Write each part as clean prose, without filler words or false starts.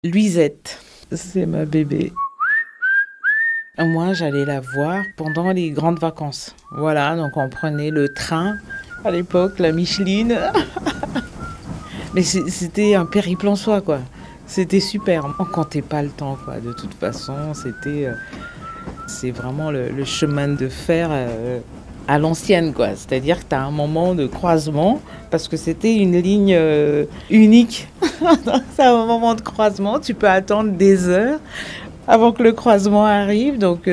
Luisette, c'est ma bébé. Moi, j'allais la voir pendant les grandes vacances. Voilà, donc on prenait le train, à l'époque, la Micheline. Mais c'était un périple en soi, quoi. C'était super. On comptait pas le temps, quoi. De toute façon, c'est vraiment le chemin de fer à l'ancienne, quoi. C'est-à-dire que tu as un moment de croisement, parce que c'était une ligne unique. Donc, c'est un moment de croisement. Tu peux attendre des heures avant que le croisement arrive. Donc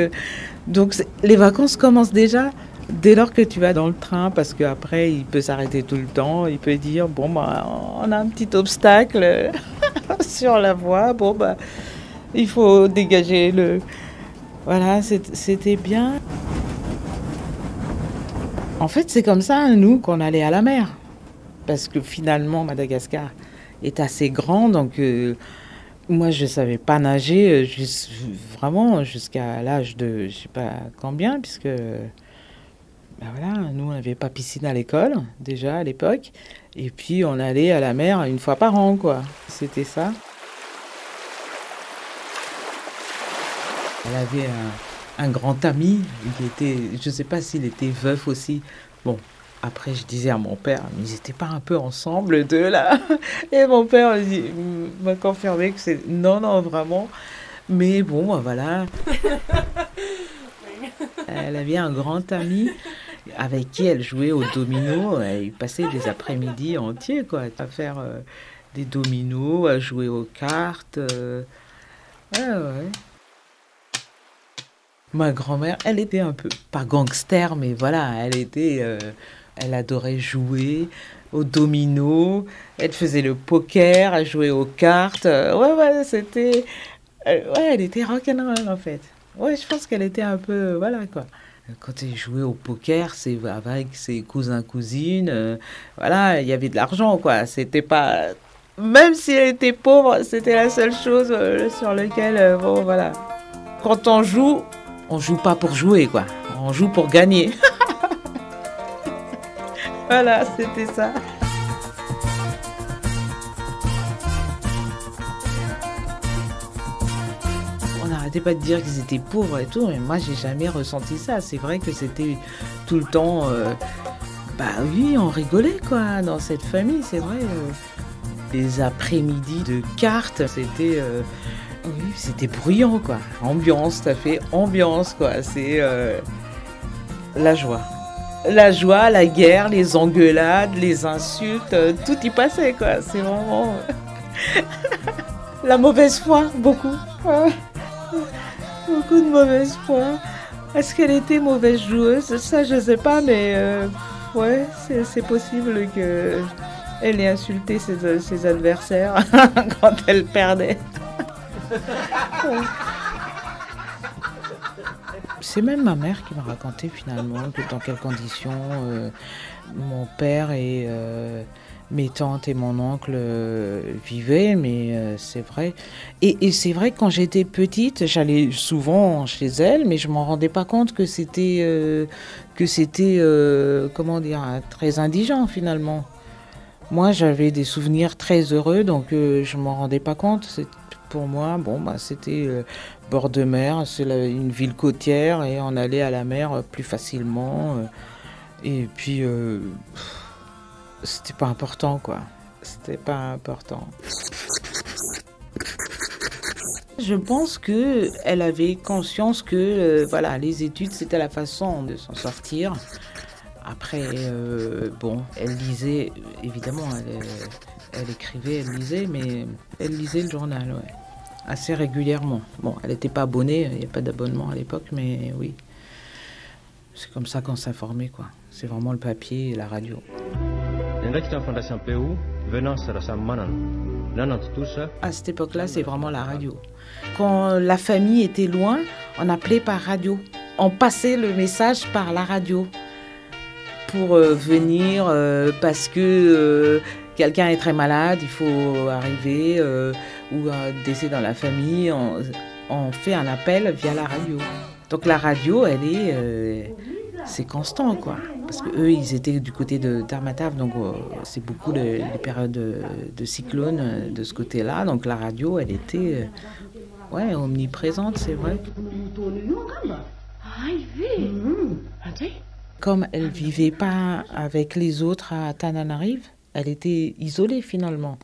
les vacances commencent déjà dès lors que tu vas dans le train, parce qu'après, il peut s'arrêter tout le temps. Il peut dire, bon, bah, on a un petit obstacle sur la voie. Bon, bah, il faut dégager le... Voilà, c'était bien. En fait, c'est comme ça, nous, qu'on allait à la mer. Parce que finalement, Madagascar est assez grand, donc moi, je ne savais pas nager vraiment jusqu'à l'âge de je sais pas combien, puisque ben voilà, nous, on n'avait pas piscine à l'école, déjà à l'époque. Et puis, on allait à la mer une fois par an, quoi. C'était ça. Elle avait un grand ami, il était, je ne sais pas s'il était veuf aussi. Bon, après je disais à mon père, mais ils n'étaient pas un peu ensemble, deux là? Et mon père m'a confirmé que c'est... Non, non, vraiment. Mais bon, ben voilà. Elle avait un grand ami avec qui elle jouait au domino. Elle passait des après-midi entiers, quoi, à faire des dominos, à jouer aux cartes. Ouais, ouais. Ma grand-mère, elle était un peu, pas gangster, mais voilà, elle adorait jouer au domino, elle faisait le poker, elle jouait aux cartes. Ouais, ouais, ouais, elle était rock'n'roll en fait. Ouais, je pense qu'elle était un peu, voilà quoi. Quand elle jouait au poker, c'est avec ses cousins, cousines, voilà, il y avait de l'argent quoi. C'était pas, même si elle était pauvre, c'était la seule chose sur laquelle, bon, voilà. Quand on joue pas pour jouer, quoi. On joue pour gagner. Voilà, c'était ça. On n'arrêtait pas de dire qu'ils étaient pauvres et tout, mais moi, j'ai jamais ressenti ça. C'est vrai que c'était tout le temps... bah oui, on rigolait, quoi, dans cette famille, c'est vrai. Les après-midi de cartes, c'était... oui, c'était bruyant, quoi. Ambiance, ça fait ambiance, quoi. C'est la joie. La joie, la guerre, les engueulades, les insultes, tout y passait, quoi. C'est vraiment la mauvaise foi, beaucoup. Ouais. Beaucoup de mauvaise foi. Est-ce qu'elle était mauvaise joueuse? Ça, je sais pas, mais ouais, c'est possible que elle ait insulté ses adversaires quand elle perdait. C'est même ma mère qui m'a raconté finalement que dans quelles conditions mon père et mes tantes et mon oncle vivaient, mais c'est vrai. Et c'est vrai que quand j'étais petite, j'allais souvent chez elle, mais je m'en rendais pas compte que c'était comment dire, très indigent finalement. Moi, j'avais des souvenirs très heureux, donc je m'en rendais pas compte. Pour moi, bon, bah, c'était bord de mer, c'est une ville côtière et on allait à la mer plus facilement. Et puis, c'était pas important, quoi. C'était pas important. Je pense que elle avait conscience que, voilà, les études, c'était la façon de s'en sortir. Après, bon, elle lisait, évidemment, elle écrivait, elle lisait, mais elle lisait le journal, ouais, assez régulièrement. Bon, elle n'était pas abonnée, il n'y a pas d'abonnement à l'époque, mais oui, c'est comme ça qu'on s'informait, quoi. C'est vraiment le papier et la radio. À cette époque-là, c'est vraiment la radio. Quand la famille était loin, on appelait par radio. On passait le message par la radio pour venir parce que quelqu'un est très malade, il faut arriver, ou un décès dans la famille, on fait un appel via la radio. Donc la radio, c'est constant, quoi. Parce qu'eux, ils étaient du côté de Darmstadt, donc c'est beaucoup les périodes de cyclone de ce côté-là. Donc la radio, elle était ouais, omniprésente, c'est vrai. Comme elle vivait pas avec les autres à Tananarive, elle était isolée finalement,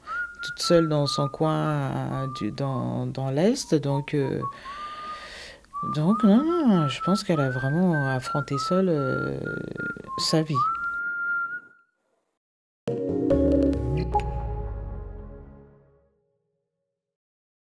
toute seule dans son coin dans l'Est. Donc non, non, je pense qu'elle a vraiment affronté seule sa vie.